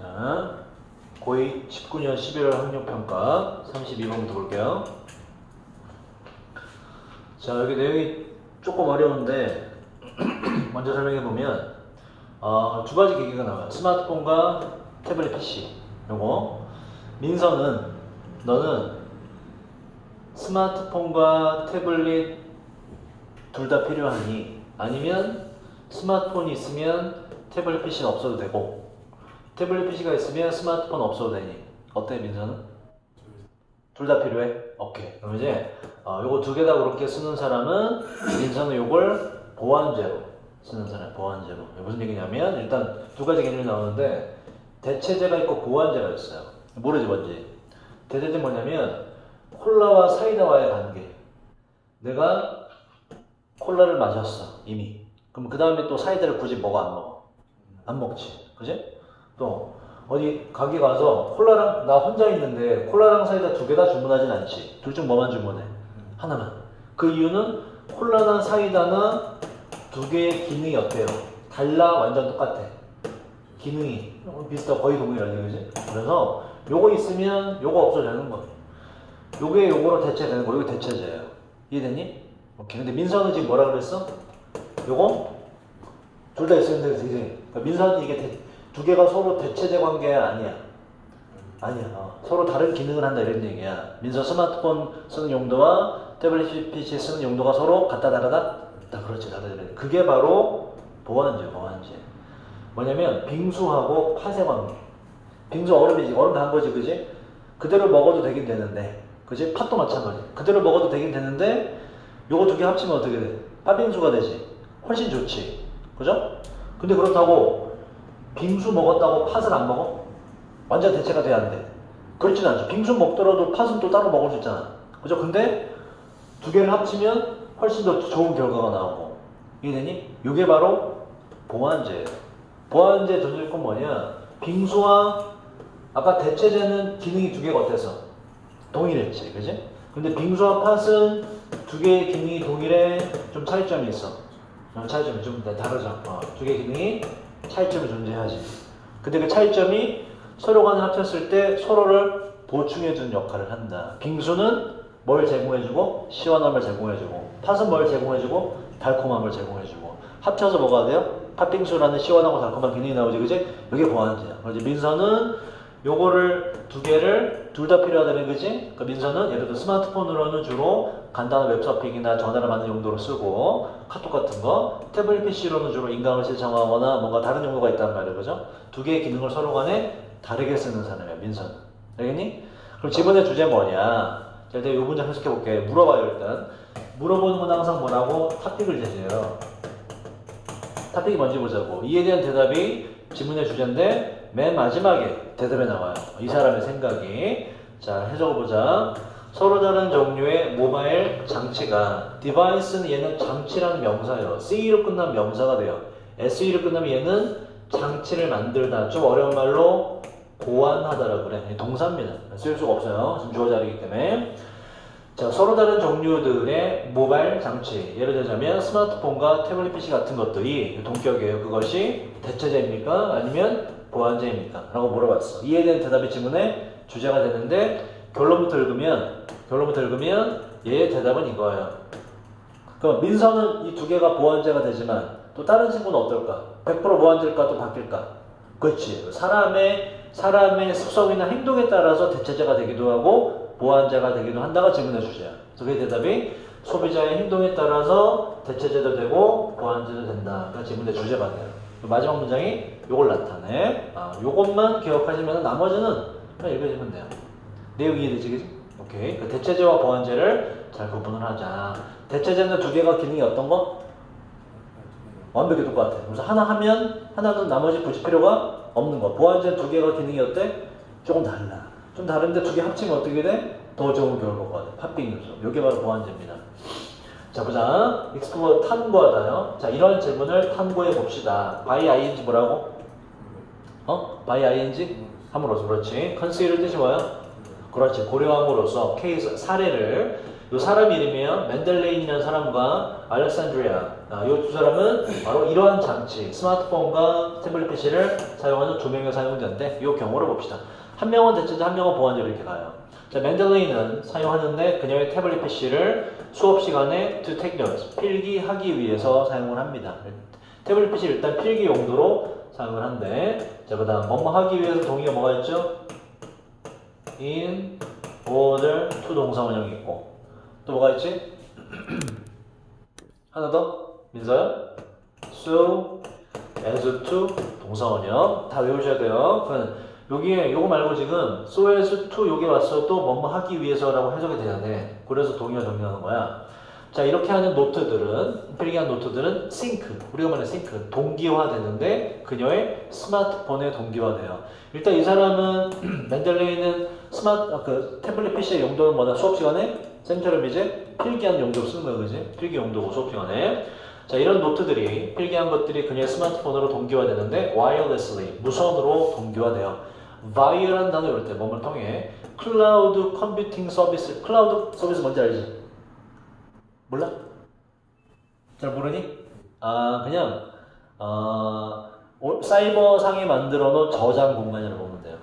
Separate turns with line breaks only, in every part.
자, 고2 19년 11월 학력평가 32번부터 볼게요. 자, 여기 내용이 조금 어려운데 먼저 설명해보면 두 가지 기기가 나와요. 스마트폰과 태블릿 PC. 요거 민서는 너는 스마트폰과 태블릿 둘 다 필요하니? 아니면 스마트폰이 있으면 태블릿 PC는 없어도 되고 태블릿 PC가 있으면 스마트폰 없어도 되니? 어때 민서는? 둘 다 필요해? 오케이. 그럼 이제 요거 두 개 다 그렇게 쓰는 사람은 민서는 요걸 보완제로 쓰는 사람. 보완제로. 무슨 얘기냐면 일단 두 가지 개념이 나오는데 대체제가 있고 보완제가 있어요. 모르지 뭔지. 대체제 뭐냐면 콜라와 사이다와의 관계. 내가 콜라를 마셨어 이미. 그럼 그 다음에 또 사이다를 굳이 먹어 안 먹어? 안 먹지. 그지? 또 어디 가게 가서 콜라랑 나 혼자 있는데 콜라랑 사이다 두 개 다 주문하진 않지. 둘 중 뭐만 주문해? 하나만. 그 이유는 콜라나 사이다나 두 개의 기능이 어때요? 달라? 완전 똑같아. 기능이 비슷하고 거의 동일하지. 그지? 그래서 요거 있으면 요거 없어도 되는 거야. 요게 요거로 대체되는 거. 이거 대체제예요. 이해됐니? 오케이. 근데 민서는 지금 뭐라 그랬어? 요거 둘 다 있으면 되지. 그러니까 민서는 이게 두 개가 서로 대체제 관계야? 아니야? 아니야. 서로 다른 기능을 한다 이런 얘기야. 민서 스마트폰 쓰는 용도와 태블릿 PC 쓰는 용도가 서로 같다 다르다? 그렇지. 다르다. 그게 바로 보완제. 뭐냐면 빙수하고 팥의 관계. 빙수 얼음이지. 얼음 단 거지. 그지? 그대로 먹어도 되긴 되는데 그지? 팥도 마찬가지. 그대로 먹어도 되긴 되는데 요거 두 개 합치면 어떻게 돼? 팥빙수가 되지. 훨씬 좋지. 그죠? 근데 그렇다고 빙수 먹었다고 팥을 안 먹어? 완전 대체가 돼야 안 돼. 그렇진 않죠. 빙수 먹더라도 팥은 또 따로 먹을 수 있잖아. 그죠? 근데 두 개를 합치면 훨씬 더 좋은 결과가 나오고. 이해되니? 이게 바로 보완제예요. 보완제 전제조건 뭐냐? 빙수와 아까 대체제는 기능이 두 개가 어때서? 동일했지. 그지? 근데 빙수와 팥은 두 개의 기능이 동일해. 좀 차이점이 있어. 차이점이 좀 다르죠. 두 개의 기능이 차이점이 존재하지. 근데 그 차이점이 서로 간에 합쳤을 때 서로를 보충해주는 역할을 한다. 빙수는 뭘 제공해주고 시원함을 제공해주고 팥은 뭘 제공해주고 달콤함을 제공해주고 합쳐서 뭐가 돼요? 팥빙수라는 시원하고 달콤한 기능이 나오지. 그지? 이게 보완제야. 그래서 민서는 요거를 두 개를 둘 다 필요하다는 거지. 그러니까 민서는 예를 들어 스마트폰으로는 주로 간단한 웹서핑이나 전화를 받는 용도로 쓰고 카톡 같은 거, 태블릿 PC로는 주로 인강을 시청하거나 뭔가 다른 용도가 있단 말이에요. 그죠? 두 개의 기능을 서로 간에 다르게 쓰는 사람이야, 민서는. 알겠니? 그럼 지문의 주제 뭐냐? 자, 일단 이 문장 해석해 볼게. 물어봐요, 일단. 물어보는 건 항상 뭐라고? 탑픽을 제시해요. 탑픽이 뭔지 보자고. 이에 대한 대답이 지문의 주제인데 맨 마지막에 대답에 나와요. 이 사람의 생각이. 자, 해석해보자. 서로 다른 종류의 모바일 장치가 디바이스는 얘는 장치라는 명사예요. CE로 끝나면 명사가 돼요. SE로 끝나면 얘는 장치를 만들다. 좀 어려운 말로 보완하다라고 그래. 동사입니다. 쓸 수가 없어요. 지금 주어 자리이기 때문에. 자, 서로 다른 종류들의 모바일 장치. 예를 들자면 스마트폰과 태블릿 PC 같은 것들이 동격이에요. 그것이 대체제입니까? 아니면 보완제입니까? 라고 물어봤어. 이에 대한 대답이 지문의 주제가 되는데 결론부터 읽으면 얘의 대답은 이거예요. 그럼 민서는 이 두 개가 보완제가 되지만 또 다른 친구는 어떨까? 100% 보완제일까? 또 바뀔까? 그렇지. 사람의 습성이나 행동에 따라서 대체제가 되기도 하고 보완제가 되기도 한다가 지문의 주제야. 그래서 그 대답이 소비자의 행동에 따라서 대체제도 되고 보완제도 된다. 그러니까 지문의 주제가 돼요. 마지막 문장이 요걸 나타내. 요것만 기억하시면 나머지는 그냥 읽으시면 돼요. 내용 이해되지? 그치? 오케이. 그 대체제와 보완제를 잘 구분을 하자. 대체제는 두 개가 기능이 어떤 거? 완벽히 똑같아. 그래서 하나 하면 하나는 나머지 붙일 필요가 없는 거. 보완제는 두 개가 기능이 어때? 조금 달라. 좀 다른데 두 개 합치면 어떻게 돼? 더 좋은 결과가 돼. 팥빙수. 이게 바로 보완제입니다. 자, 보자. 익스플로어 탐구하다요. 자, 이런 질문을 탐구해 봅시다. by ing 뭐라고? by ing? 함으로써. 그렇지. consider 뜻이 뭐야? 그렇지. 고려함으로써 케이스 사례를 이 사람 이름이에요. 맨델레인이라는 사람과 알렉산드리아. 이 두 사람은 바로 이러한 장치, 스마트폰과 태블릿 PC를 사용하는 두 명의 사용자인데 이 경우를 봅시다. 한 명은 대체자, 한 명은 보안자로 이렇게 가요. 자, 맨델레인은 사용하는데 그녀의 태블릿 PC를 수업 시간에 to take notes, 필기하기 위해서 사용을 합니다. 태블릿 PC를 일단 필기 용도로 사용을 한대. 자, 그 다음 뭐뭐 하기 위해서 동의가 뭐가 있죠? in order to 동사원형이 있고 또 뭐가 있지? 하나 더? 민서야? so as to 동사원형 다 외우셔야 돼요. 그러면 여기에 요거 말고 지금 so as to 여기 왔어도 뭐뭐 하기 위해서라고 해석이 되잖아요. 그래서 동의어 정리하는 거야. 자, 이렇게 하는 노트들은, 필기한 노트들은 싱크, 우리가 말하는 싱크, 동기화되는데 그녀의 스마트폰에 동기화돼요. 일단 이 사람은 맨델레인은 태블릿 PC의 용도는 뭐다? 수업 시간에 쌤처럼 이제 필기한 용도로 쓰는 거야, 그지? 필기 용도고 수업 시간에. 자, 이런 노트들이 필기한 것들이 그녀의 스마트폰으로 동기화되는데 wirelessly 무선으로 동기화돼요. vire란 단어 이럴 때 뭐를 통해 클라우드 컴퓨팅 서비스, 클라우드 서비스 뭔지 알지? 몰라? 잘 모르니? 그냥 사이버상에 만들어 놓은 저장 공간이라고 보면 돼요.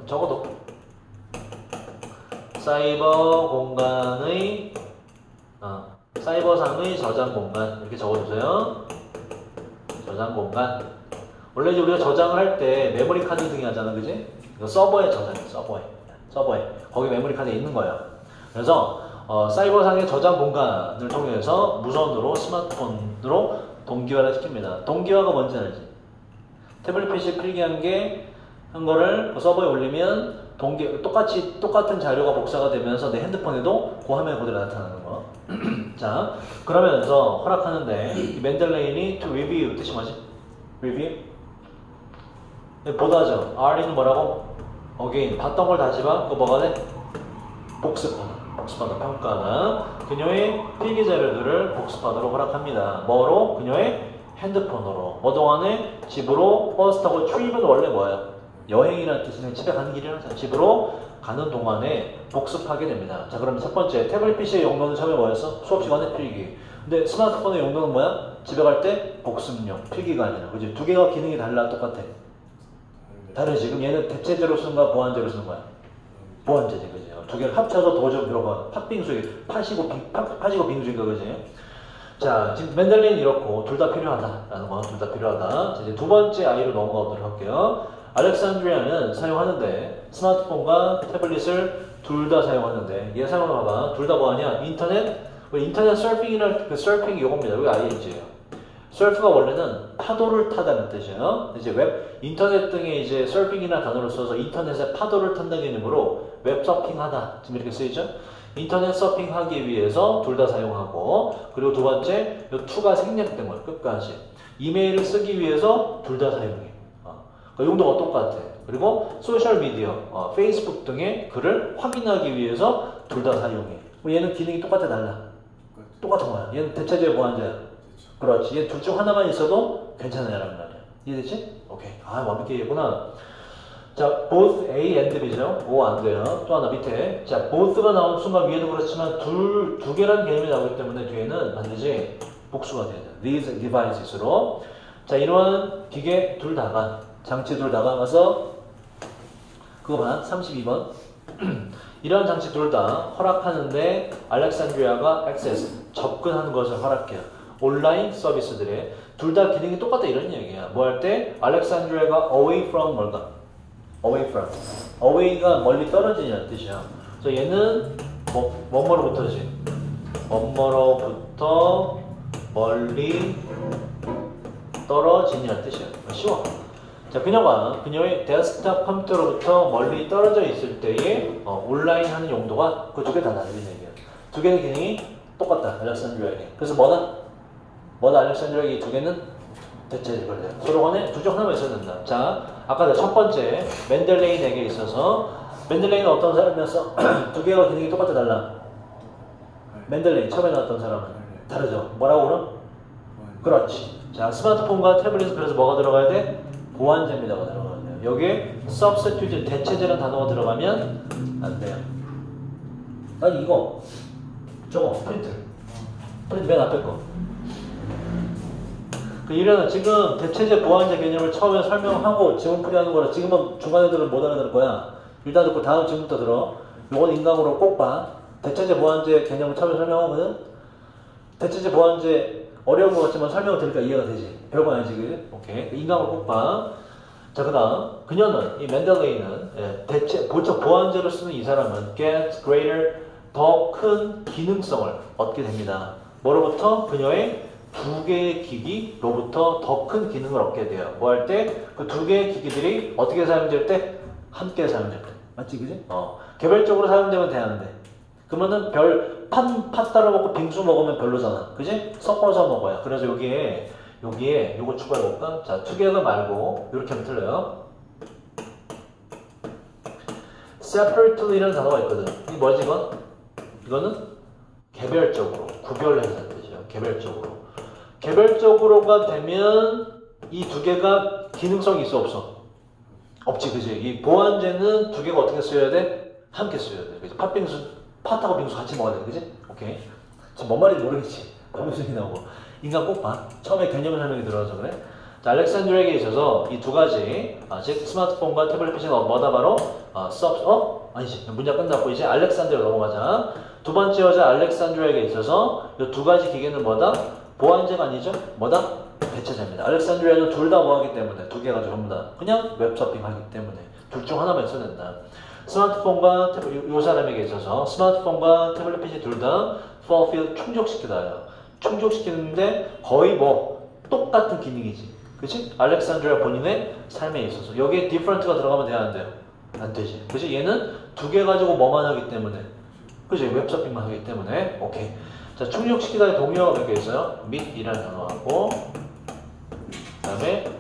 적어도 사이버 공간의 사이버상의 저장 공간 이렇게 적어주세요. 저장 공간. 원래 이제 우리가 저장을 할 때 메모리 카드 등이 하잖아, 그지? 이거 서버에 저장해, 서버에 거기 메모리 카드에 있는 거예요. 그래서 사이버상의 저장 공간을 통해서 무선으로 스마트폰으로 동기화를 시킵니다. 동기화가 뭔지 알지? 태블릿 PC 필기한 거를 서버에 올리면 똑같은 자료가 복사가 되면서 내 핸드폰에도 그 화면에 그대로 나타나는 거. 자, 그러면서 허락하는데 이 맨델레인이 to review 뜻이 뭐지? review? 보다죠. R는 뭐라고? again. 봤던 걸 다시 봐. 그거 뭐가 돼? 복습하다, 평가하다. 그녀의 필기 자료들을 복습하도록 허락합니다. 뭐로? 그녀의 핸드폰으로. 뭐 동안에 집으로 버스 타고 트립은 원래 뭐야? 여행이라는 뜻이면 집에 가는 길이라는 뜻. 집으로 가는 동안에 복습하게 됩니다. 자, 그럼 첫 번째 태블릿 PC의 용도는 처음에 뭐였어? 수업 시간에 필기. 근데 스마트폰의 용도는 뭐야? 집에 갈 때 복습용, 필기가 아니라. 그지? 두 개가 기능이 달라, 똑같아. 다르지. 지금 얘는 대체제로 쓰는 거야, 보완제로 쓰는 거야? 보완제지, 그지? 두 개를 합쳐서 더 좀 들어봐. 파시고 빙수인가, 그지? 자, 지금 맨델레인은 이렇고 둘 다 필요하다라는 거, 둘 다 필요하다. 자, 이제 두 번째 아이로 넘어가도록 할게요. 알렉산드리아는 사용하는데 스마트폰과 태블릿을 둘 다 사용하는데 얘 사용하봐. 둘 다 뭐하냐? 인터넷 서핑이나 그 서핑이 요겁니다. 여기 ING예요. 서프가 원래는 파도를 타다는 뜻이에요. 이제 인터넷 등의 이제 서핑이나 단어를 써서 인터넷에 파도를 탄다는 개념으로 웹 서핑하다 지금 이렇게 쓰이죠. 인터넷 서핑하기 위해서 둘 다 사용하고, 그리고 두 번째 이 to가 생략된 거예요. 끝까지. 이메일을 쓰기 위해서 둘 다 사용해. 그 용도가 똑같아. 그리고 소셜미디어, 페이스북 등의 글을 확인하기 위해서 둘 다 사용해. 얘는 기능이 똑같아, 달라? 똑같은 거야. 얘는 대체제 보완자야. 그렇지. 얘 둘 중 하나만 있어도 괜찮아요라는 말이야. 이해됐지? 오케이. 완벽히 이해했구나. 자, both A and B죠. O 안 돼요. 또 하나 밑에. 자, both가 나온 순간 위에도 그렇지만 두 개라는 개념이 나오기 때문에 뒤에는 반드시 복수가 돼야 돼요. These devices로. 자, 이러한 기계 둘 다가, 장치 둘 다가 가서 그거 봐. 32번. 이러한 장치 둘 다 허락하는데 알렉산드리아가 액세스, 접근하는 것을 허락해요. 온라인 서비스들에 둘 다 기능이 똑같다 이런 얘기야. 뭐 할 때 알렉산드리아가 away from 뭘까? away from. away가 멀리 떨어지냐는 뜻이야. 그래서 얘는 뭐뭐로부터지? 뭐뭐로부터 멀리 떨어지냐는 뜻이야. 쉬워. 자, 그녀의 데스크탑 컴퓨터로부터 멀리 떨어져 있을 때의 온라인 하는 용도가 그 두 개 다 다른 얘기야. 두 개의 기능이 똑같다. 알렉산드리아에게. 그래서 뭐다 알렉산드리아에게 이 두 개는 대체적으로 돼요. 서로 간에 둘 중 하나만 있어야 된다. 자, 아까 첫 번째 맨델레인에게 있어서 맨델레인은 어떤 사람이었어? 두 개가 기능이 똑같다, 달라? 맨델레인 처음에 나왔던 사람은 다르죠. 뭐라고 그럼? 그렇지. 자, 스마트폰과 태블릿은 그래서 뭐가 들어가야 돼? 보완제입니다가 들어가야 돼요. 여기에 substitute, 대체제라는 단어가 들어가면 안 돼요. 아니 이거 저거 프린트 맨 앞에 거. 이런 지금 대체제 보완제 개념을 처음에 설명하고 지문풀이하는 거라 지금은 중간 애들은 못 알아들을 거야. 일단 듣고 다음 지금부터 들어. 요건 인강으로 꼭 봐. 대체제 보완제 개념을 처음에 설명하거든. 대체제 보완제 어려운 것 같지만 설명을 들으니까 이해가 되지. 별거 아니지, 그지? 오케이. 인강으로 꼭 봐. 자, 그 다음 그녀는 이 맨델레이는 대체 보완제로 쓰는 이 사람은 gets greater 더 큰 기능성을 얻게 됩니다. 뭐로부터? 그녀의 두 개의 기기로부터 더 큰 기능을 얻게 돼요. 뭐 할 때? 그 두 개의 기기들이 어떻게 사용될 때? 함께 사용될 때. 맞지, 그지? 개별적으로 사용되면 되는데. 그러면은 팥 따라 먹고 빙수 먹으면 별로잖아. 그지? 섞어서 먹어야. 그래서 여기에 요거 추가해볼까? 자, together 말고, 이렇게 하면 틀려요. separately라는 단어가 있거든. 이게 뭐지, 이건? 이거는 개별적으로, 구별해서 뜻이에요. 개별적으로. 개별적으로가 되면 이 두 개가 기능성이 있어, 없어? 없지, 그지? 이 보완제는 두 개가 어떻게 쓰여야 돼? 함께 쓰여야 돼. 그지? 팥하고 빙수 같이 먹어야 돼, 그지? 오케이. 지금 뭔 말인지 모르겠지? 거기서 나오고. 인간 꼭 봐. 처음에 개념 설명이 들어와서 그래. 자, 알렉산드로에게 있어서 이 두 가지, 즉 스마트폰과 태블릿 PC가 뭐다 바로 아니지. 문제 끝났고 이제 알렉산드로 넘어가자. 두 번째 여자 알렉산드로에게 있어서 이 두 가지 기계는 뭐다? 보완제가 아니죠? 뭐다? 대체제입니다. 알렉산드리아는 둘 다 뭐하기 때문에 두 개가 전부 다 그냥 웹서핑 하기 때문에 둘 중 하나만 써야 된다. 스마트폰과 이 사람에게 있어서 스마트폰과 태블릿 PC 둘 다 fulfill 충족시키다요. 충족시키는데 거의 뭐 똑같은 기능이지. 그치? 알렉산드리아 본인의 삶에 있어서 여기에 different가 들어가면 돼야 안 돼요? 안 되지. 그치? 얘는 두 개 가지고 뭐만 하기 때문에 그치? 웹서핑만 하기 때문에 오케이. 자, 충족시키다의 동의어가 몇 개 있어요? meet이라는 단어하고 그 다음에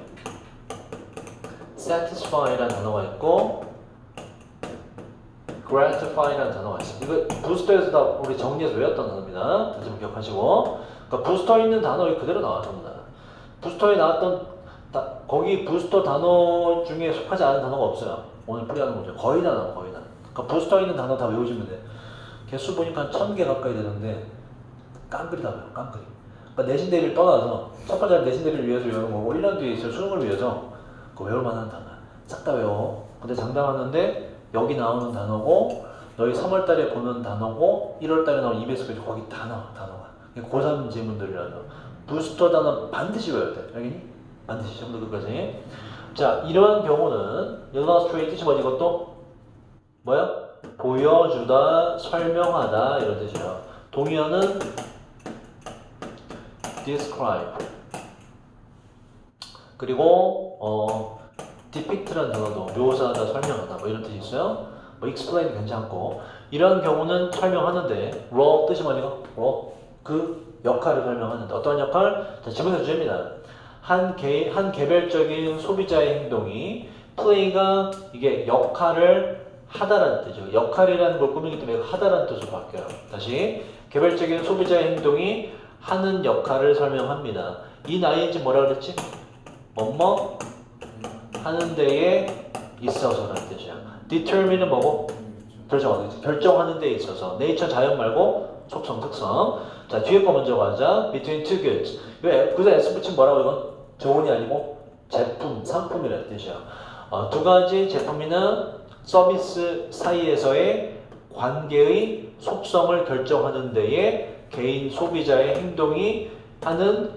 satisfy라는 단어가 있고 gratify라는 단어가 있습니다. 이거 부스터에서 다 우리 정리해서 외웠던 단어입니다. 다시 한번 기억하시고 그러니까 부스터에 있는 단어가 그대로 나왔습니다. 부스터에 나왔던 거기 부스터 단어 중에 속하지 않은 단어가 없어요. 오늘 풀이하는 거죠. 거의 다 나와, 거의 다. 그러니까 부스터에 있는 단어 다 외우시면 돼. 개수 보니까 한 1000개 가까이 되는데 깡그리다 외워, 깡그리. 그러니까 내신 대비를 떠나서 첫 번째 내신 대비를 위해서 외우는 거고 1년 뒤에 있을 수능을 위해서 그거 외울 만한 단어야. 싹 다 외워. 근데 장담하는데 여기 나오는 단어고 너희 3월달에 보는 단어고 1월달에 나오는 EBS 교재 거기 다 나와, 단어가. 고3 지문들이라서 부스터 단어 반드시 외워야 돼. 알겠니? 반드시 전부 끝까지. 자, 이러한 경우는 illustrate 뜻이 뭐지? 이것도 뭐야? 보여주다, 설명하다 이런 뜻이에요. 동의어는 describe 그리고 depict라는 단어도 묘사하다, 설명하다 뭐 이런 뜻이 있어요. 뭐 explain 괜찮고 이런 경우는 설명하는데 role 뜻이 뭐니까? role 그 역할을 설명하는데 어떤 역할? 자, 지문의 주제입니다. 한 개별적인 소비자의 행동이 play가 이게 역할을 하다라는 뜻이죠. 역할이라는 걸 꾸미기 때문에 하다라는 뜻으로 바뀌어요. 다시 개별적인 소비자의 행동이 하는 역할을 설명합니다. 이 나이인지 뭐라 그랬지? 뭐뭐 하는 데에 있어서라는 뜻이야. determine은 뭐고? 결정하는 데에 있어서. nature 자연 말고 속성, 특성. 자, 뒤에 거 먼저 가자. between two goods. 그래서 S 붙이면 뭐라고 이건? 조언이 아니고 제품, 상품이라는 뜻이야. 두 가지 제품이나 서비스 사이에서의 관계의 속성을 결정하는 데에 개인 소비자의 행동이 하는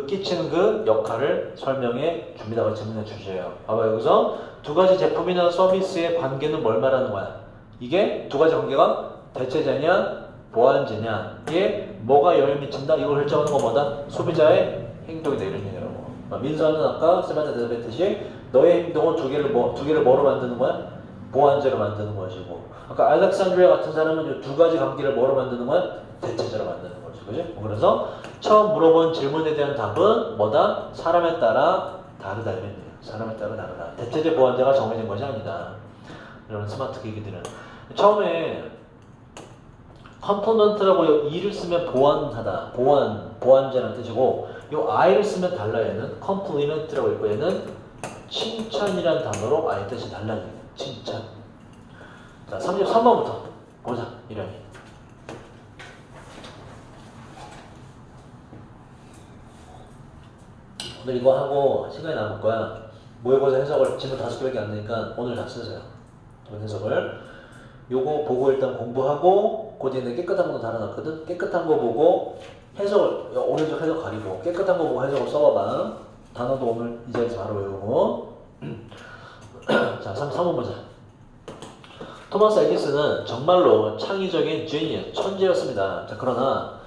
끼치는 그 역할을 설명해 줍니다. 질문해 주세요. 봐봐, 여기서 두 가지 제품이나 서비스의 관계는 뭘 말하는 거야? 이게 두 가지 관계가 대체제냐, 보완제냐, 이게 뭐가 영향을 미친다? 이걸 결정하는 거 뭐다? 소비자의 행동이다. 이런 얘기라고. 민서는 아까 쌤한테 대답했듯이 너의 행동은 두 개를 뭐로 만드는 거야? 보완제로 만드는 것이고 아까 알렉산드리아 같은 사람은 이 두 가지 관계를 뭐로 만드는 거야? 대체제로 만드는 거지. 그지? 그래서 처음 물어본 질문에 대한 답은 뭐다? 사람에 따라 다르다 이랬네요. 사람에 따라 다르다. 대체제 보완제가 정해진 것이 아니다. 이런 스마트 기기들은 처음에 컴포넌트라고 이를 쓰면 보완하다, 보완제라는 뜻이고 이 I를 쓰면 달라. 얘는 컴플리먼트라고 있고 얘는 칭찬이라는 단어로 아예 뜻이 달라져요. 칭찬. 자, 33번부터 보자. 이름이 오늘 이거 하고 시간이 남을 거야. 모의고사 해석을 지금 5개밖에 안 되니까 오늘 다 쓰세요. 오늘 해석을. 요거 보고 일단 공부하고 그 뒤에 깨끗한 거 달아놨거든. 깨끗한 거 보고 해석을 오른쪽 해석 가리고 깨끗한 거 보고 해석을 써봐봐. 단어도 오늘 이 자리에서 바로 외우고. 자, 3번 보자. 토마스 에디슨은 정말로 창의적인 지니어, 천재였습니다. 자, 그러나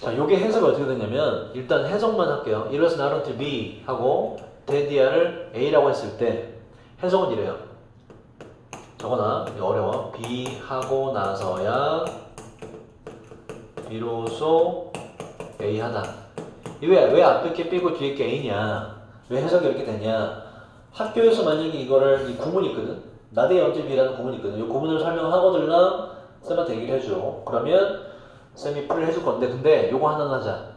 자, 요게 해석이 어떻게 되냐면 일단 해석만 할게요. It was not until B 하고 데디아를 A라고 했을 때 해석은 이래요. 저거나 이거 어려워. B 하고 나서야 비로소 A 하다. 왜 앞에 게 B고 뒤에 게 A냐? 왜 해석이 이렇게 되냐? 학교에서 만약에 이거를 이 구문이 있거든. 나대 언제 B라는 구문이 있거든. 이 구문을 설명하거들랑 쌤한테 얘기를 해줘. 그러면 쌤이 풀을 해줄 건데, 근데 요거 하나 하자.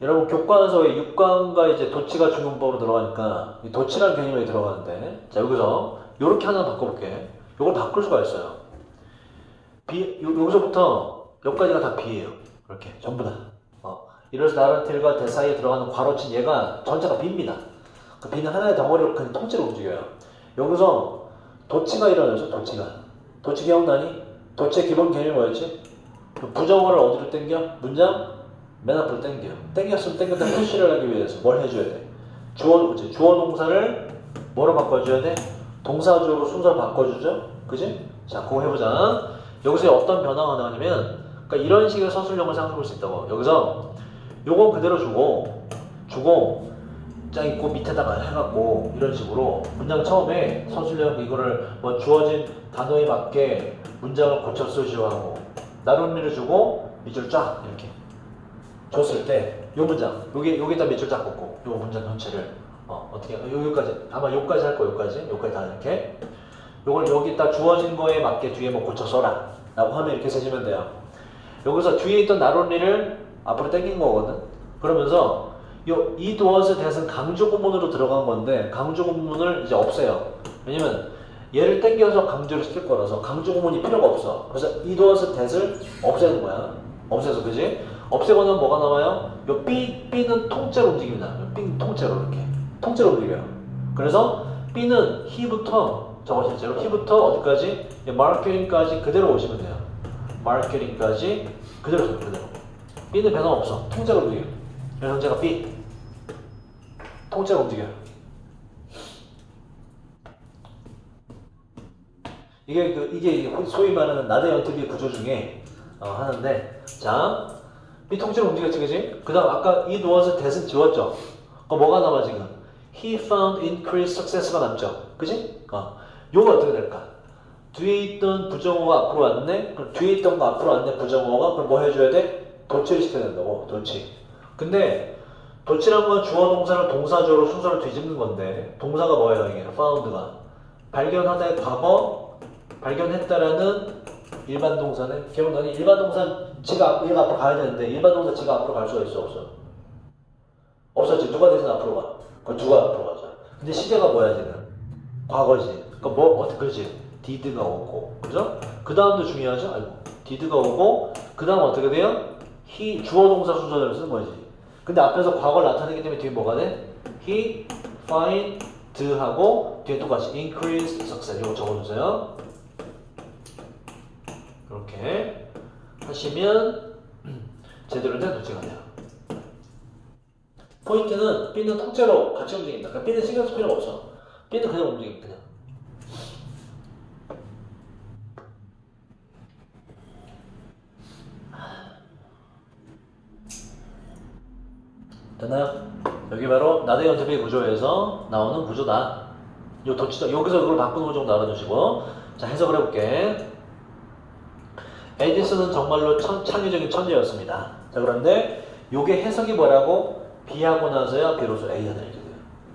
여러분 교과서에 육관과 이제 도치가 중요법으로 들어가니까 이 도치라는 개념이 들어가는데, 자 여기서 요렇게 하나 바꿔볼게. 요걸 바꿀 수가 있어요. 여기서부터 여기까지가 다 B예요. 이렇게 전부 다. 이래서 나르틸과 대 사이에 들어가는 괄호친 얘가 전체가 B입니다. 그 B는 하나의 덩어리로 그냥 통째로 움직여요. 여기서 도치가 일어나죠. 도치 기억나니? 도치의 기본 개념이 뭐였지? 부정어를 어디로 땡겨? 문장 맨 앞으로 땡겼으면 땡겼다 표시를 하기 위해서 뭘 해줘야 돼? 주어 동사를 뭐로 바꿔줘야 돼? 동사주어로 순서를 바꿔주죠? 그지? 자, 그거 해보자. 여기서 어떤 변화가 나오냐면, 그러니까 이런 식의 서술형을 생각해볼 수 있다고. 여기서 요건 그대로 주고 짝 있고 밑에다가 해갖고 이런 식으로 문장 처음에 서술형 이거를 뭐 주어진 단어에 맞게 문장을 고쳐 쓰시오 하고 나름대로 주고 밑줄 쫙 이렇게 줬을 때 요 문장 여기다 밑줄 쫙 꽂고 요 문장 전체를 어떻게 여기까지 아마 여기까지 할 거예요. 여기까지 다 이렇게 요걸 여기다 주어진 거에 맞게 뒤에 뭐 고쳐 써라 라고 하면 이렇게 쓰시면 돼요. 여기서 뒤에 있던 나론리를 앞으로 당긴 거거든. 그러면서 이 도어스 대은 강조 구문으로 들어간 건데 강조 구문을 이제 없애요. 왜냐면 얘를 당겨서 강조를 시킬 거라서 강조 구문이 필요가 없어. 그래서 이 도어스 대을 없애는 거야. 없애서 그지? 없애고 나면 뭐가 남아요? 요 B는 통째로 움직입니다. B는 통째로 이렇게 통째로 움직여요. 그래서 B는 he부터 저거 실제로 he부터 어디까지? 마케팅까지 그대로 오시면 돼요. 마케팅까지 그대로 오시면 그대로. B는 변화 없어. 통째로 움직여요. 그래서 현재가 B 통째로 움직여요. 이게 소위 말하는 나대 연습의 구조 중에 하나인데, 자 B 통째로 움직였지, 그지? 그 다음 아까 이 도어스 대은 지웠죠. 뭐가 남아 지금? He found increased success가 남죠, 그지? 요거 어떻게 될까? 뒤에 있던 부정어가 앞으로 왔네. 그럼 뒤에 있던 거 앞으로 왔네 부정어가. 그럼 뭐 해줘야 돼? 도치를 시켜야 된다고. 도치. 근데 도치란 건 주어 동사를 동사주어로 순서를 뒤집는 건데 동사가 뭐예요? 이게 found가 발견하다의 과거 발견했다라는 일반 동사네. 기억나니? 일반 동사 얘가 앞으로 가야 되는데 일반 동사 지가 앞으로 갈 수가 있어 없어? 없었지. 누가 대신 앞으로 가? 그럼 누가 앞으로 가죠? 근데 시제가 뭐야 지금? 과거지. 그러니까 그렇지. did가 오고, 그죠? 그 다음도 중요하죠? did가 오고, 그 다음 어떻게 돼요? he, 주어 동사 순서대로 쓰는 거지. 근데 앞에서 과거를 나타내기 때문에 뒤에 뭐가 돼? he, find, 하고, 뒤에 똑같이 increase, success. 이거 적어주세요. 이렇게 하시면, 제대로 된 도치가 돼요. 포인트는 B는 통째로 같이 움직인다. 그러니까 B는 신경 쓸 필요가 없어. B는 그냥 움직임, 그냥. 됐나요? 여기 바로 나대 연습의 구조에서 나오는 구조다. 요 도치다. 여기서 그걸 바꾸는 거 좀 알아두시고. 자, 해석을 해볼게. 에디슨은 정말로 창의적인 천재였습니다. 자, 그런데 요게 해석이 뭐라고? B하고 나서야 비로소 A 하나 해줘요.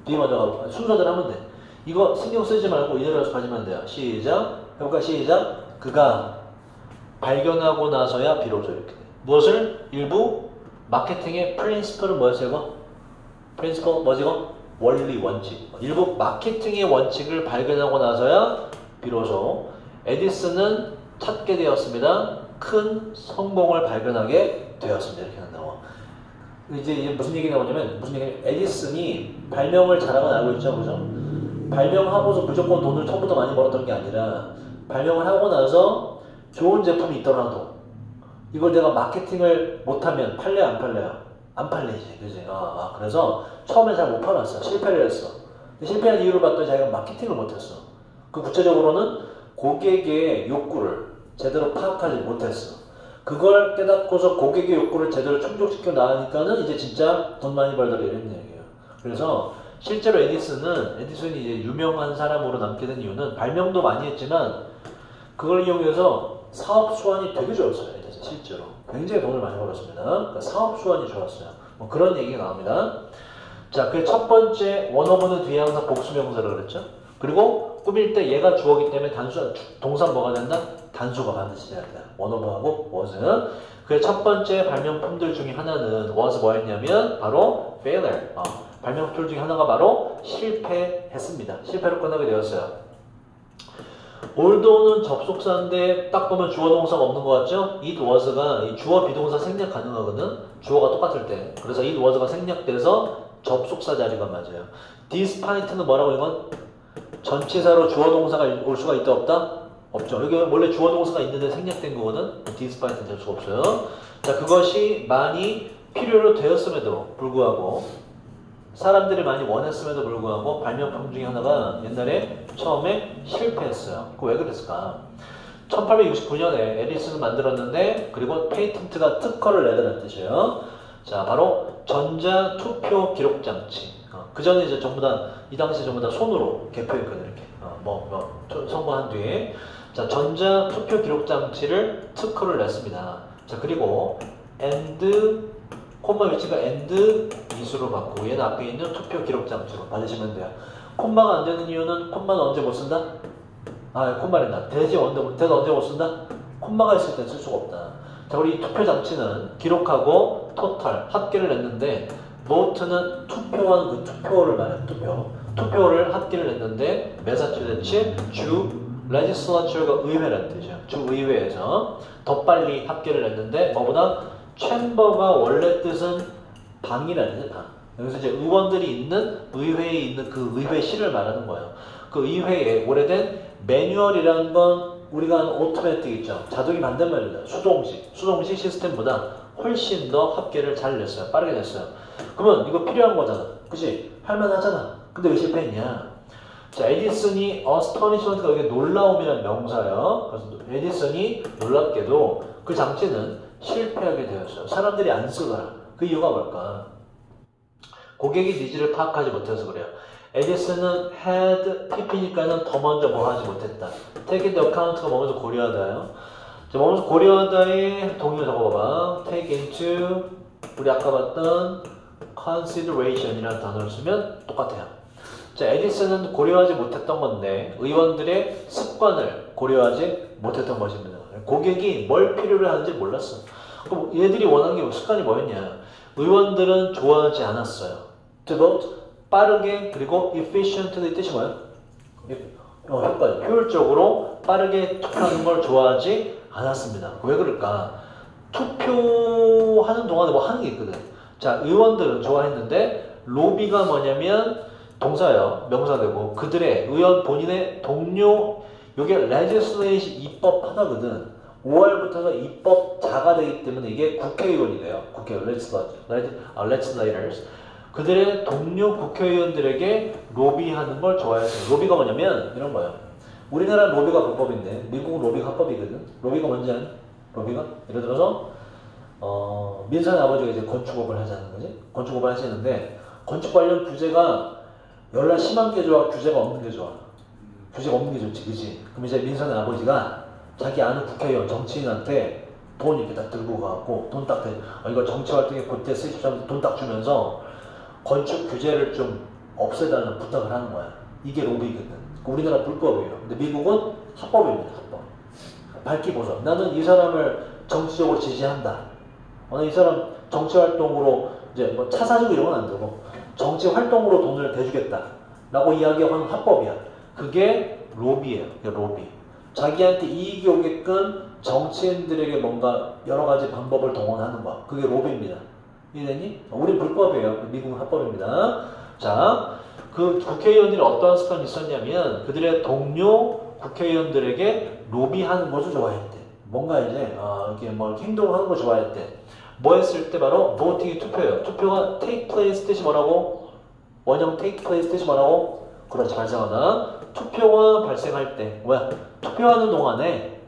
B 먼저 가고 순서대로 하면 돼. 이거 신경 쓰지 말고 이대로 해석하시면 돼요. 시작. 해볼까? 시작. 그가 발견하고 나서야 비로소 이렇게 돼. 무엇을? 일부 마케팅의 프린시플은 뭐였어요, 이거? 프린시플 뭐지, 이거? 원리, 원칙. 일부 마케팅의 원칙을 발견하고 나서야 비로소 에디슨은 찾게 되었습니다. 큰 성공을 발견하게 되었습니다. 이렇게 한다고. 이제 무슨 얘기 나오냐면 무슨 얘기 에디슨이 발명을 잘하건 알고 있죠, 그죠? 발명하고서 무조건 돈을 처음부터 많이 벌었던 게 아니라 발명을 하고 나서 좋은 제품이 있더라도 이걸 내가 마케팅을 못하면 팔려요, 안 팔려요? 안 팔리지, 그지? 그래서 처음에 잘 못 팔았어, 실패를 했어. 실패한 이유를 봤더니 자기가 마케팅을 못했어. 그 구체적으로는 고객의 욕구를 제대로 파악하지 못했어. 그걸 깨닫고서 고객의 욕구를 제대로 충족시켜 나가니까는 이제 진짜 돈 많이 벌더라 이런 얘기예요. 그래서 실제로 에디슨이 이제 유명한 사람으로 남게 된 이유는 발명도 많이 했지만 그걸 이용해서 사업 수완이 되게 좋았어요. 에디슨 실제로 굉장히 돈을 많이 벌었습니다. 그러니까 사업 수완이 좋았어요. 뭐 그런 얘기가 나옵니다. 자, 그 첫 번째 원어브는 뒤에 항상 복수명사라고 그랬죠. 그리고 꾸밀 때 얘가 주어기 때문에 동사 뭐가 된다? 단수가 반드시 돼야 돼. 원어브하고 was. 그 첫 번째 발명품들 중에 하나는 was 뭐였냐면 바로 failure. 발명품 중에 하나가 바로 실패했습니다. 실패로 끝나게 되었어요. although는 접속사인데 딱 보면 주어 동사가 없는 것 같죠? it was가 이 주어 비동사 생략 가능하거든. 주어가 똑같을 때. 그래서 it was가 생략돼서 접속사 자리가 맞아요. despite는 뭐라고 이건? 전치사로 주어 동사가 올 수가 있다 없다? 없죠. 여기 원래 주어 동사가 있는데 생략된 거거든. despite는 될 수가 없어요. 자, 그것이 많이 필요로 되었음에도 불구하고 사람들이 많이 원했음에도 불구하고 발명품 중에 하나가 옛날에 처음에 실패했어요. 그거 왜 그랬을까? 1869년에 에디슨을 만들었는데 그리고 페이턴트가 특허를 내다는 뜻이에요. 자, 바로 전자 투표 기록 장치. 그 전에 이제 전부 다 이 당시 전부 다 손으로 개표했거든요. 이렇게 선거한 뒤에 자 전자 투표 기록 장치를 특허를 냈습니다. 자 그리고 and 콤마 위치가 and 이수로 바꾸고 얘는 앞에 있는 투표 기록 장치로 받으시면 돼요. 콤마가 안 되는 이유는 콤마는 언제 못 쓴다? 콤마랜다. 대신 언제 못 쓴다? 콤마가 있을 때 쓸 수가 없다. 자, 우리 투표 장치는 기록하고 토탈 합계를 냈는데 vote는 투표한 그 투표를 말해요. 투표를 합계를 냈는데 매사추세츠 주 legislature가 의회라는 뜻이에요. 주의회에서 더 빨리 합계를 냈는데 뭐보다 챔버가 원래 뜻은 방이라는 뜻, 방. 여기서 이제 의원들이 있는 의회에 있는 그 의회실을 말하는 거예요. 그 의회에 오래된 매뉴얼이라는 건 우리가 아는 오토매틱 있죠. 자동이 만든 말입니다. 수동식 시스템보다 훨씬 더 합계를 잘 냈어요. 빠르게 냈어요. 그러면 이거 필요한 거잖아. 그치? 할만하잖아. 근데 왜 실패했냐? 자, 에디슨이 astonishment가 여기 놀라움이라는 명사예요. 그래서 에디슨이 놀랍게도 그 장치는 실패하게 되었어요. 사람들이 안 쓰더라. 그 이유가 뭘까? 고객의 니즈를 파악하지 못해서 그래요. 에디슨은 had PP니까는 더 먼저 뭐 하지 못했다. take into account가 먼저 고려하다요. 자, 먼저 고려하다의 동의어 적어봐봐. take into 우리 아까 봤던 consideration이라는 단어를 쓰면 똑같아요. 자, 에디슨은 고려하지 못했던 건데 의원들의 습관을 고려하지 못했던 것입니다. 고객이 뭘 필요로 하는지 몰랐어. 그럼 얘들이 원하는 게 습관이 뭐였냐? 의원들은 좋아하지 않았어요. to vote 빠르게 그리고 efficient의 뜻이 뭐예요? 효율적으로 빠르게 투표하는 걸 좋아하지 않았습니다. 왜 그럴까? 투표하는 동안에 뭐 하는 게 있거든. 자, 의원들은 좋아했는데 로비가 뭐냐면 동사예요. 명사되고 그들의 의원 본인의 동료 이게 legislation 입법 하나거든. 5월부터서 입법자가 되기 때문에 이게 국회의원이 돼요. 국회의원 legislators 그들의 동료 국회의원들에게 로비하는 걸 좋아해서 로비가 뭐냐면 이런 거예요. 우리나라 로비가 불법인데 미국은 로비가 합법이거든. 로비가 뭔지 아니? 로비가? 예를 들어서 민선의 아버지가 이제 건축업을 하자는 거지. 건축업을 하시는데 건축 관련 규제가 열나 심한 게 좋아? 규제가 없는 게 좋아? 규제가 없는 게 좋지, 그지? 그럼 이제 민선의 아버지가 자기 아는 국회의원, 정치인한테 돈 이렇게 딱 들고 가고 돈 딱 이거 정치 활동에 그때 쓰십시오 돈 딱 주면서 건축 규제를 좀 없애달라는 부탁을 하는 거야. 이게 로비거든. 우리나라 불법이에요. 근데 미국은 합법입니다. 합법. 밝히 보죠. 나는 이 사람을 정치적으로 지지한다. 이 사람 정치 활동으로 이제 뭐 차 사주고 이런 건 안 되고 정치 활동으로 돈을 대주겠다. 라고 이야기하는 합법이야. 그게 로비예요. 그게 로비. 자기한테 이익이 오게끔 정치인들에게 뭔가 여러 가지 방법을 동원하는 거. 그게 로비입니다. 이해되니? 우리 불법이에요. 미국 합법입니다. 자, 그 국회의원들이 어떠한 습관이 있었냐면 그들의 동료 국회의원들에게 로비하는 것을 좋아했대. 뭔가 이제 이렇게 뭐 행동을 하는 거 좋아했대. 뭐 했을 때 바로 voting이 투표예요. 투표가 take place 뜻이 뭐라고? 원형 take place 뜻이 뭐라고? 그렇지, 발생하다. 투표가 발생할 때 뭐야? 투표하는 동안에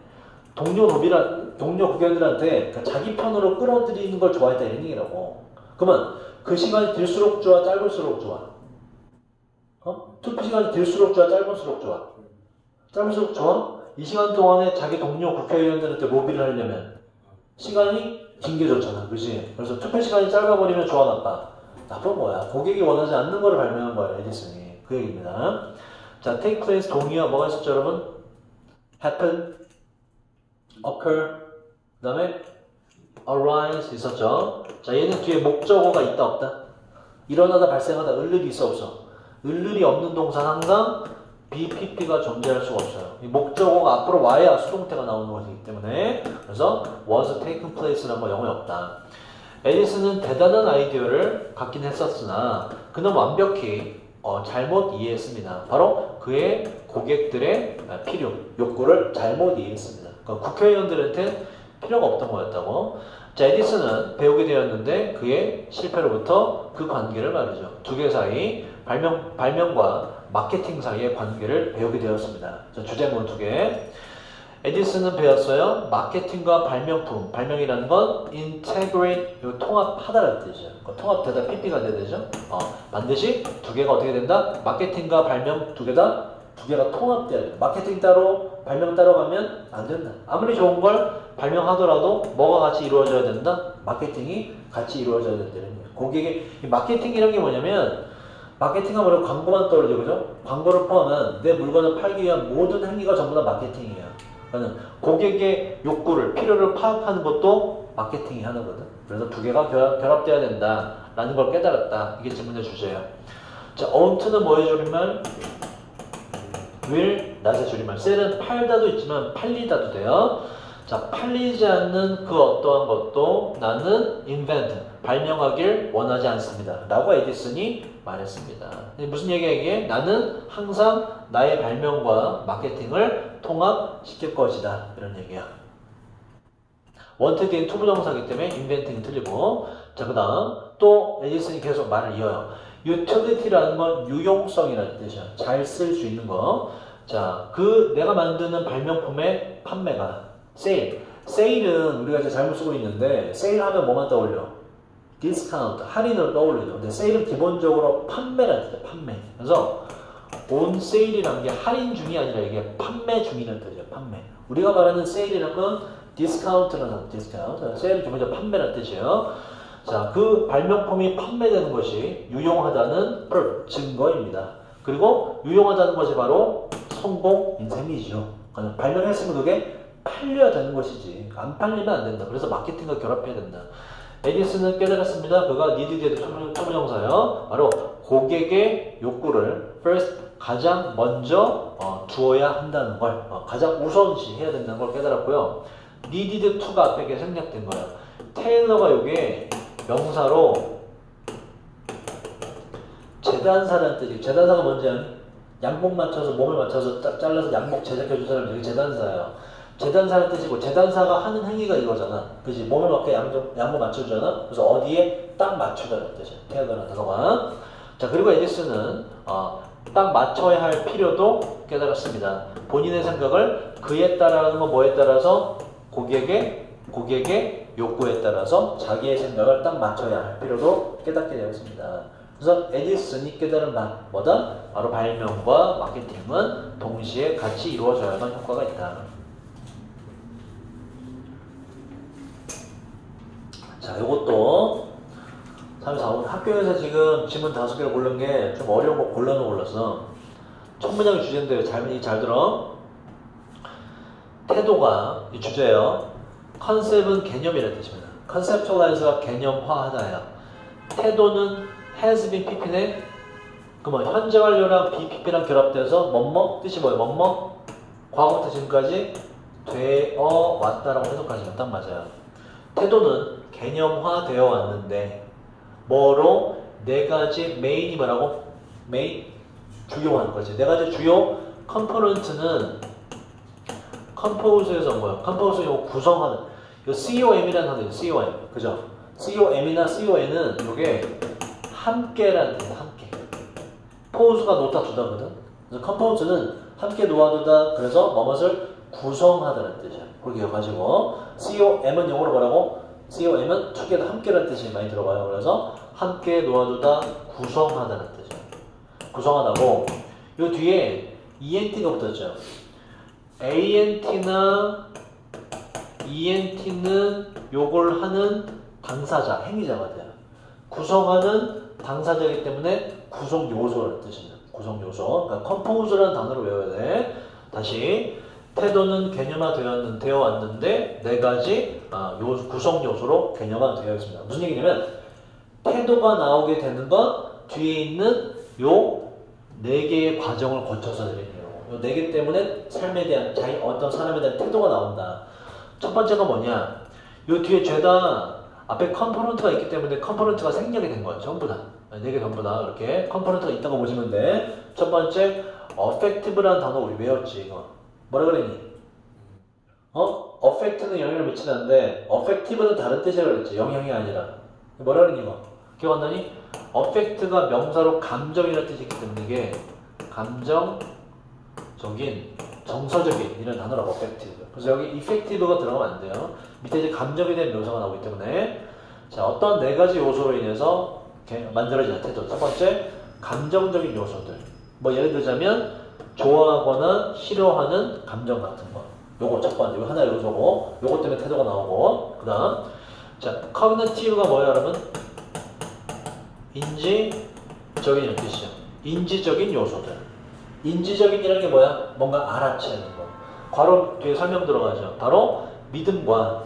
동료 국회의원들한테 자기 편으로 끌어들이는 걸 좋아했다 이런 얘기라고. 그러면 그 시간이 길수록 좋아, 짧을수록 좋아? 투표 시간이 길수록 좋아, 짧을수록 좋아? 짧을수록 좋아? 이 시간 동안에 자기 동료 국회의원들한테 로비를 하려면 시간이 긴 게 좋잖아, 그렇지? 그래서 투표 시간이 짧아버리면 좋아, 나빠? 나쁜 거야. 고객이 원하지 않는 거를 발명한 거야, 에디슨이. 그 얘기입니다. 자, take place 동의어 뭐가 있었죠, 여러분? happen, occur, 그 다음에 arise 있었죠. 자, 얘는 뒤에 목적어가 있다 없다? 일어나다 발생하다 을을이 있어 없어? 을을이 없는 동사는 항상 BPP가 존재할 수가 없어요. 이 목적어가 앞으로 와야 수동태가 나오는 것이기 때문에 그래서 was taken place라는 거 영어에 없다. 에디슨은 대단한 아이디어를 갖긴 했었으나 그는 완벽히 잘못 이해했습니다. 바로 그의 고객들의 필요, 욕구를 잘못 이해했습니다. 그러니까 국회의원들한테 필요가 없던 거였다고. 자, 에디슨은 배우게 되었는데 그의 실패로부터 그 관계를 말이죠. 두 개 사이 발명과 마케팅 사이의 관계를 배우게 되었습니다. 자, 주제문 두 개. 에디슨은 배웠어요. 마케팅과 발명품. 발명이라는 건 integrate, 통합하다라는 뜻이죠. 통합되다 PP가 돼야 되죠. 반드시 두 개가 어떻게 된다? 마케팅과 발명 두 개가 통합돼야 돼요. 마케팅 따로, 발명 따로 가면 안 된다. 아무리 좋은 걸 발명하더라도 뭐가 같이 이루어져야 된다? 마케팅이 같이 이루어져야 된다는 거예요. 고객의 마케팅이라는 게 뭐냐면 마케팅하면 광고만 떠오르죠, 그죠? 광고를 포함한 내 물건을 팔기 위한 모든 행위가 전부 다 마케팅이에요. 그러니까 고객의 욕구를, 필요를 파악하는 것도 마케팅이 하나거든. 그래서 두 개가 결합돼야 된다라는 걸 깨달았다. 이게 질문의 주제예요. 자, ought는 뭐의 줄임말? will, not의 줄임말. sell은 팔다도 있지만 팔리다도 돼요. 자, 팔리지 않는 그 어떠한 것도 나는 invent, 발명하길 원하지 않습니다. 라고 에디슨이 말했습니다. 무슨 얘기야? 나는 항상 나의 발명과 마케팅을 통합시킬 것이다. 이런 얘기야. wanted 투부정사이기 때문에 inventing이 틀리고. 자, 그 다음 또 에디슨이 계속 말을 이어요. utility라는 건 유용성이라는 뜻이야. 잘 쓸 수 있는 거. 자, 내가 만드는 발명품의 판매가 세일. 세일은 우리가 이제 잘못 쓰고 있는데 세일 하면 뭐만 떠올려? 디스카운트, 할인을 떠올리죠. 근데 세일은 기본적으로 판매라는 뜻이에요. 판매. 그래서 on 세일이라는 게 할인 중이 아니라 이게 판매 중이라는 뜻이에요. 판매. 우리가 말하는 세일이라는 건 디스카운트라는 디스카운트. 세일은 기본적으로 판매라는 뜻이에요. 자, 그 발명품이 판매되는 것이 유용하다는 증거입니다. 그리고 유용하다는 것이 바로 성공인 셈이죠. 발명했으면 그게 팔려야 되는 것이지. 안 팔리면 안 된다. 그래서 마케팅과 결합해야 된다. 에디슨은 깨달았습니다. 그가 needed의 투부정사요. 바로 고객의 욕구를 first, 가장 먼저 주어야 한다는 걸, 가장 우선시해야 된다는 걸 깨달았고요. needed to가 앞에 생략된 거예요. 테일러가 이게 명사로 재단사라는 뜻이에요. 재단사가 뭔지 아니? 양복 맞춰서, 몸을 맞춰서 잘라서 양복 제작해준 사람이 여기 재단사예요. 재단사라는 뜻이고, 재단사가 하는 행위가 이거잖아. 그지? 몸을 맞게 양복 맞춰주잖아. 그래서 어디에 딱 맞추다라는 뜻이야. 테일러라는 단어가. 자, 그리고 에디슨은 딱 맞춰야 할 필요도 깨달았습니다. 본인의 생각을 그에 따라하는 건 뭐에 따라서? 고객의 욕구에 따라서 자기의 생각을 딱 맞춰야 할 필요도 깨닫게 되었습니다. 그래서 에디슨이 깨달은 바, 뭐다? 바로 발명과 마케팅은 동시에 같이 이루어져야만 효과가 있다. 자, 요것도 3, 4, 5 학교에서 지금 지문 5개를 고른 게 좀 어려운 거 골랐어. 천문학의 주제인데요. 잘 들어. 태도가 이 주제예요. 컨셉은 개념이라는 뜻입니다. 컨셉츄얼라이즈가 개념화하다예요. 태도는 has been pp네. 그러면 현재 완료랑 BPP랑 결합돼서 뭐뭐 뜻이 뭐예요? 뭐뭐 과거부터 지금까지 되어 왔다라고 해석하시면 딱 맞아요. 태도는 개념화되어 왔는데 뭐로? 네 가지 메인이 뭐라고? 메인? 주요 하는 거지. 네 가지 주요 컴포넌트는 컴포즈에서 온 거야. 컴포즈 이거 구성하는. 이 COM이라는 단어예요. COM. 그죠? COM이나 CON은 이게 함께라는 뜻이야. 함께. 포즈가 놓다 두다거든. 그래서 컴포즈는 함께 놓아두다. 그래서 뭐뭇을 구성하다는 뜻이야. 그렇게 기억하시고. COM은 영어로 뭐라고? COM은 together 함께라는 뜻이 많이 들어가요. 그래서 함께 놓아두다 구성하다는 뜻이야. 구성하다고. 요 뒤에 ENT가 붙었죠. ANT나 ENT는 요걸 하는 당사자, 행위자가 돼요. 구성하는 당사자이기 때문에 구성 요소라는 뜻입니다. 구성 요소. 그러니까 컴포즈라는 단어를 외워야 돼. 다시 태도는 되어 왔는데 네 가지 구성 요소로 개념화되어 있습니다. 무슨 얘기냐면 태도가 나오게 되는 건 뒤에 있는 요 네 개의 과정을 거쳐서 되는 요 네 개 때문에 삶에 대한 어떤 사람에 대한 태도가 나온다. 첫 번째가 뭐냐? 요 뒤에 죄다 앞에 컴포넌트가 있기 때문에 컴포넌트가 생략이 된 거야. 전부 다. 네 개 전부 다 이렇게 컴포넌트가 있다고 보시면 돼. 첫 번째, affective라는 단어 우리 외웠지. 이거. 뭐라 그랬니? affect는 영향을 미치는데 affective는 다른 뜻이라고 그랬지. 영향이 아니라. 뭐라 그랬니 이거? 기억 안 나니? affect가 명사로 감정이라는 뜻이기 때문에 이게 감정적인, 정서적인 이런 단어라고 affective. 그래서 여기 effective가 들어가면 안 돼요. 밑에 이제 감정에 대한 묘사가 나오기 때문에 자, 어떤 네 가지 요소로 인해서 만들어지는 태도. 첫 번째, 감정적인 요소들. 뭐 예를 들자면 좋아하거나 싫어하는 감정 같은 거. 요거 첫 번째, 이거 하나의 요소고 요거 때문에 태도가 나오고 그 다음 자, cognitive가 뭐야 여러분? 인지적인 뜻이죠. 인지적인 요소들. 인지적인이라는 게 뭐야? 뭔가 알아채는 거. 괄호 뒤에 설명 들어가죠. 바로 믿음과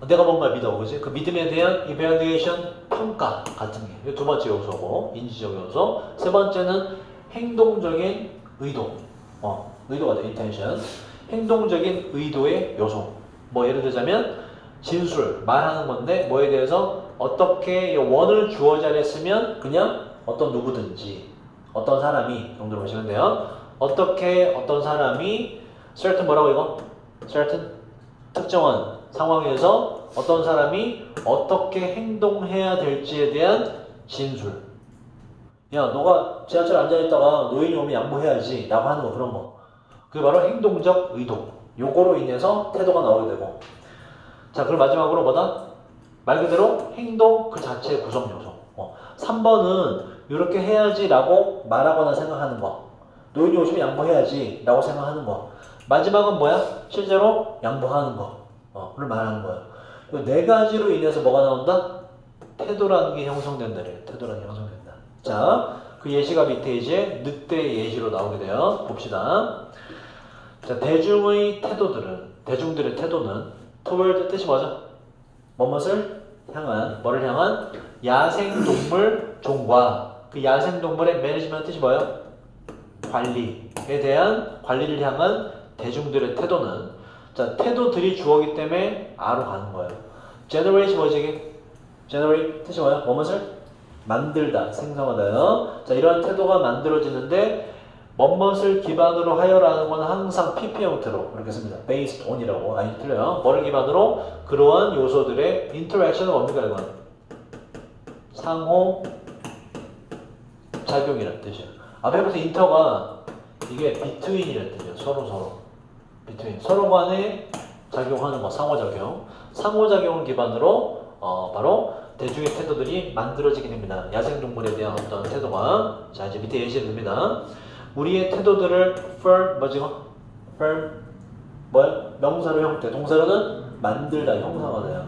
내가 뭔가 믿어, 그지? 그 믿음에 대한 evaluation, 평가 같은 게. 두 번째 요소고, 인지적 요소. 세 번째는 행동적인 의도. 의도가 돼, intention. 행동적인 의도의 요소. 뭐 예를 들자면 진술, 말하는 건데 뭐에 대해서 어떻게 원을 주어 자리에 쓰면 그냥 어떤 누구든지 어떤 사람이 정도로 보시면 돼요. 어떻게 어떤 사람이 certain 뭐라고 이거? certain 특정한 상황에서 어떤 사람이 어떻게 행동해야 될지에 대한 진술. 야, 너가 지하철에 앉아있다가 노인이 오면 양보해야지 라고 하는 거, 그런 거. 그게 바로 행동적 의도. 요거로 인해서 태도가 나오게 되고. 자, 그리고 마지막으로 뭐다? 말 그대로 행동 그 자체의 구성 요소. 3번은 이렇게 해야지 라고 말하거나 생각하는 거. 노인이 오시면 양보해야지 라고 생각하는 거. 마지막은 뭐야? 실제로 양보하는 거. 그걸 말하는 거예요. 이 네 가지로 인해서 뭐가 나온다? 태도라는 게 형성된다. 태도라는 게 형성된다. 자, 그 예시가 밑에 이제 늑대 예시로 나오게 돼요. 봅시다. 자, 대중들의 태도는 toward 뜻이 뭐죠? 뭐뭇을 향한, 뭐를 향한 야생동물 종과 그 야생동물의 매니지먼트 뜻이 뭐예요? 관리에 대한 관리를 향한 대중들의 태도는 자, 태도들이 주어기 때문에 R로 가는 거예요. generate 뭐지 이게? generate 뜻이 뭐예요? 뭐뭇을? 만들다, 생성하다요. 자, 이러한 태도가 만들어지는데 뭐뭇을 기반으로 하여라는 건 항상 PP 형태로 이렇게 씁니다. based on이라고. 아니, 틀려요. 뭐를 기반으로? 그러한 요소들의 interaction은 뭡니까 이건? 상호 작용이라는 뜻이에요. 앞에 보세요. 인터가 이게 between이라는 뜻이에요. 서로. between. 서로 간에 작용하는 거, 상호작용. 상호작용을 기반으로 바로 대중의 태도들이 만들어지게 됩니다. 야생동물에 대한 어떤 태도가. 자, 이제 밑에 예시를 듭니다. 우리의 태도들을 firm, 뭐야? 명사로 형태, 동사로는 만들다, 형상화 돼요.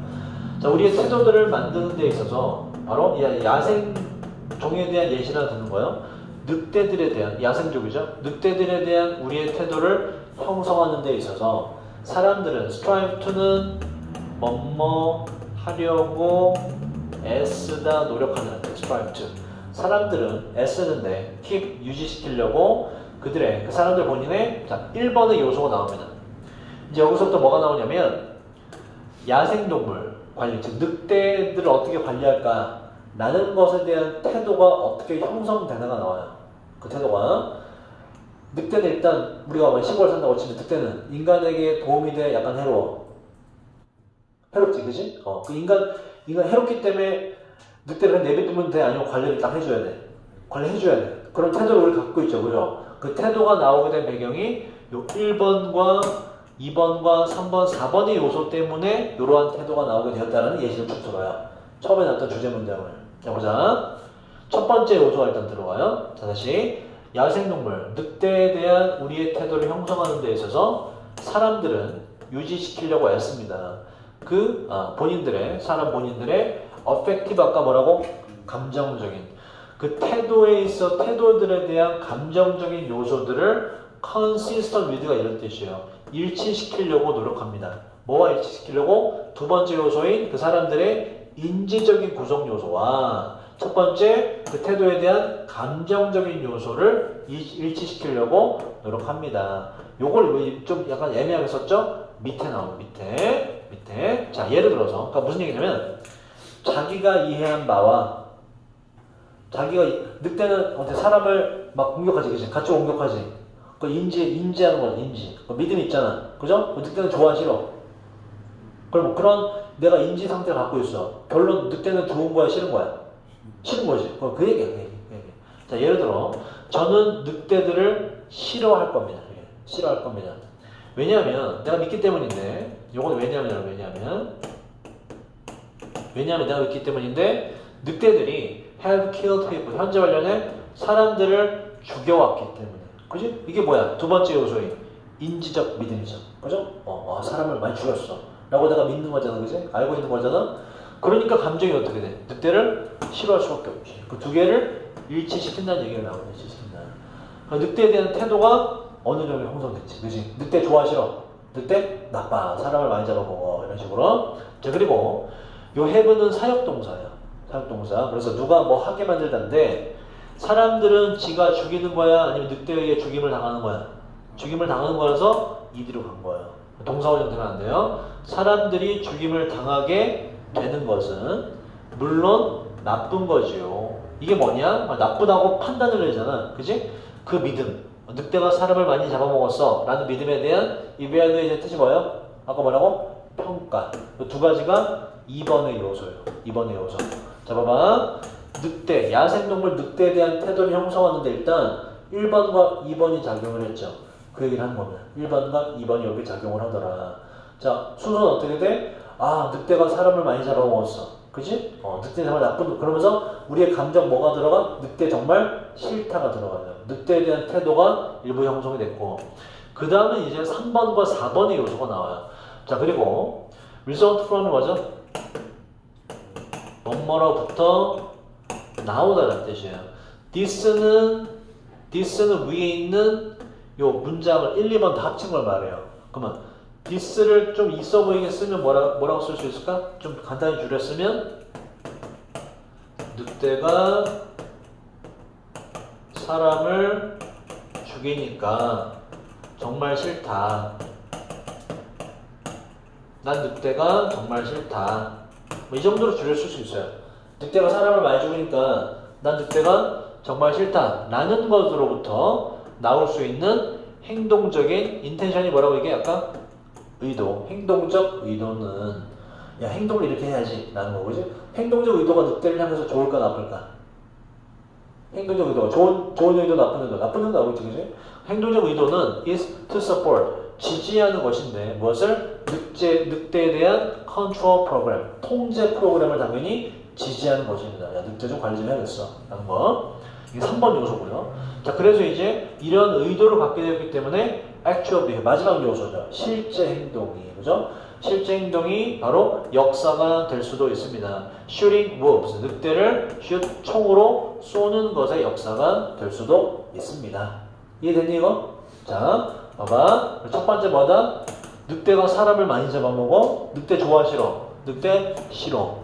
자, 우리의 태도들을 만드는 데 있어서 바로 야생 종에 대한 예시를 하나 듣는 거예요. 늑대들에 대한, 야생족이죠. 늑대들에 대한 우리의 태도를 형성하는 데 있어서 사람들은 strive to는 뭐뭐 하려고 애쓰다 노력하는 strive to. 사람들은 애쓰는데 keep 유지시키려고 그 사람들 본인의 자 1번의 요소가 나옵니다. 이제 여기서부터 뭐가 나오냐면 야생동물 관리, 즉 늑대들을 어떻게 관리할까 라는 것에 대한 태도가 어떻게 형성되나가 나와요. 그 태도가 늑대는 일단 우리가 시골 산다고 치면 늑대는 인간에게 도움이 돼 약간 해로워. 해롭지, 그지? 그 인간 해롭기 때문에 늑대를 내비두면 돼? 아니면 관리를 딱 해줘야 돼? 관리해줘야 돼. 그런 태도를 우리 갖고 있죠, 그죠? 그 태도가 나오게 된 배경이 요 1번과 2번과 3번, 4번의 요소 때문에 이러한 태도가 나오게 되었다는 예시를 쭉 들어요. 처음에 나왔던 주제 문장을. 자, 보자. 첫 번째 요소가 일단 들어가요. 자, 다시. 야생동물, 늑대에 대한 우리의 태도를 형성하는 데 있어서 사람들은 유지시키려고 애씁니다. 사람 본인들의 affective, 아까 뭐라고? 감정적인. 그 태도에 있어 태도들에 대한 감정적인 요소들을 consistent with가 이런 뜻이에요. 일치시키려고 노력합니다. 뭐와 일치시키려고? 두 번째 요소인 그 사람들의 인지적인 구성 요소와 첫 번째 그 태도에 대한 감정적인 요소를 일치시키려고 노력합니다. 요걸 좀 약간 애매하게 썼죠? 밑에 나오고 밑에. 자, 예를 들어서 그러니까 무슨 얘기냐면 자기가 이해한 바와 늑대는 어때 사람을 막 공격하지, 그치? 같이 공격하지. 그 인지하는 거야, 인지. 그 믿음 있잖아, 그죠? 늑대는 좋아, 싫어? 그럼 그런 내가 인지 상태를 갖고 있어. 결론 늑대는 좋은 거야, 싫은 거야? 싫은 거지. 그 얘기야, 그 얘기. 자, 예를 들어 저는 늑대들을 싫어할 겁니다. 싫어할 겁니다. 왜냐하면 내가 믿기 때문인데. 요건 왜냐면 내가 믿기 때문인데 늑대들이 have killed people, 현재 관련해 사람들을 죽여왔기 때문에. 그지? 이게 뭐야? 두 번째 요소인 인지적 믿음이죠. 그죠? 사람을 많이 죽였어 라고 내가 믿는 거잖아, 그지? 알고 있는 거잖아. 그러니까 감정이 어떻게 돼? 늑대를 싫어할 수밖에 없지. 그 두 개를 일치시킨다는 얘기가 나오네. 일치시킨다. 늑대에 대한 태도가 어느 정도 형성됐지, 그지? 늑대 좋아, 싫어? 늑대 나빠, 사람을 많이 잡아먹어, 이런 식으로. 자, 그리고 요 have는 사역동사야. 사역동사. 그래서 누가 뭐 하게 만들다인데 사람들은 지가 죽이는 거야, 아니면 늑대에 의해 죽임을 당하는 거야? 죽임을 당하는 거라서 이디로 간 거예요. 동사원형 되면 안 돼요. 사람들이 죽임을 당하게 되는 것은 물론 나쁜 거지요. 이게 뭐냐? 나쁘다고 판단을 내잖아, 그지? 그 믿음, 늑대가 사람을 많이 잡아먹었어 라는 믿음에 대한 evaluation의 뜻이 뭐예요? 아까 뭐라고? 평가. 두 가지가 2번의 요소예요. 2번의 요소. 자, 봐봐. 늑대, 야생동물 늑대에 대한 태도를 형성하는데 일단 1번과 2번이 작용을 했죠. 그 얘기를 하는 겁니다. 1번과 2번이 여기 작용을 하더라. 자, 순서는 어떻게 돼? 늑대가 사람을 많이 잡아먹었어. 그지? 늑대 정말 나쁜, 그러면서 우리의 감정 뭐가 들어가? 늑대 정말 싫다가 들어가요. 늑대에 대한 태도가 일부 형성이 됐고, 그 다음에 이제 3번과 4번의 요소가 나와요. 자, 그리고 result from은 뭐죠? 뭐뭐로부터 나오다라는 뜻이에요. this는 위에 있는 요 문장을 1, 2번 다 합친 걸 말해요. 그러면 this를 좀 있어 보이게 쓰면 뭐라고 쓸 수 있을까? 좀 간단히 줄였으면 늑대가 사람을 죽이니까 정말 싫다. 난 늑대가 정말 싫다. 뭐 이 정도로 줄여 쓸 수 있어요. 늑대가 사람을 많이 죽이니까 난 늑대가 정말 싫다 라는 것으로부터 나올 수 있는 행동적인 인텐션이 뭐라고 이게 아까? 의도. 행동적 의도는 야, 행동을 이렇게 해야지 라는 거, 그지? 행동적 의도가 늑대를 향해서 좋을까 나쁠까? 행동적 의도가 좋은 의도, 나쁜 의도 나오겠지, 그지? 행동적 의도는 is to support, 지지하는 것인데 무엇을? 늑대에 대한 control program, 통제 프로그램을 당연히 지지하는 것입니다. 야, 늑대 좀 관리 좀 해야겠어 라는 거. 이게 3번 요소고요. 자, 그래서 이제 이런 의도를 갖게 되었기 때문에 actual behavior, 마지막 요소죠. 실제 행동이, 그죠? 실제 행동이 바로 역사가 될 수도 있습니다. shooting wolves, 늑대를 총으로 쏘는 것의 역사가 될 수도 있습니다. 이해됐니 이거? 자, 봐봐. 첫 번째 뭐다? 늑대가 사람을 많이 잡아먹어? 늑대 좋아, 싫어? 늑대 싫어.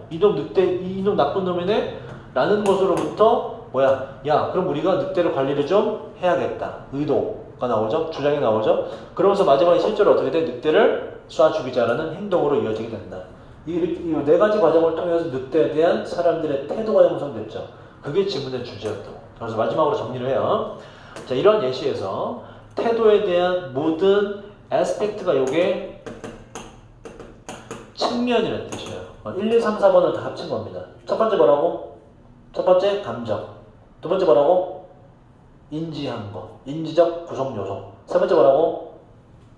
이놈 나쁜 놈이네? 라는 것으로부터 뭐야? 야, 그럼 우리가 늑대를 관리를 좀 해야겠다. 의도가 나오죠? 주장이 나오죠? 그러면서 마지막에 실제로 어떻게 돼? 늑대를 쏴 죽이자라는 행동으로 이어지게 된다. 이 네 가지 과정을 통해서 늑대에 대한 사람들의 태도가 형성됐죠. 그게 지문의 주제였다고. 그래서 마지막으로 정리를 해요. 자, 이런 예시에서 태도에 대한 모든 애스펙트가 요게 측면이라는 뜻이에요. 1, 2, 3, 4번을 다 합친 겁니다. 첫 번째 뭐라고? 첫 번째 감정. 두 번째 뭐라고? 인지한 거. 인지적 구성 요소. 세 번째 뭐라고?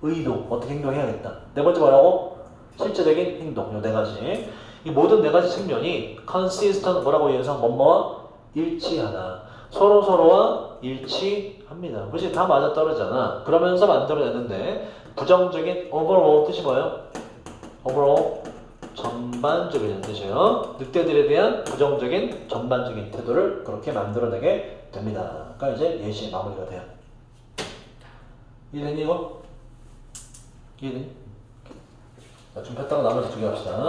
의도. 어떻게 행동해야겠다. 네 번째 뭐라고? 실제적인 행동. 요 네 가지. 이 모든 네 가지 측면이 consistent 뭐라고 이어서 뭐뭐와 일치하다. 서로서로와 일치합니다. 그렇지? 다 맞아떨어지잖아. 그러면서 만들어내는데 부정적인 overall 뜻이 뭐예요? overall 전반적인 뜻이에요. 늑대들에 대한 부정적인 전반적인 태도를 그렇게 만들어내게 됩니다. 그러니까 이제 예시 마무리가 돼요. 이해되니 이거? 이해되니? 자, 좀 폈다가 나머지 두 개 합시다.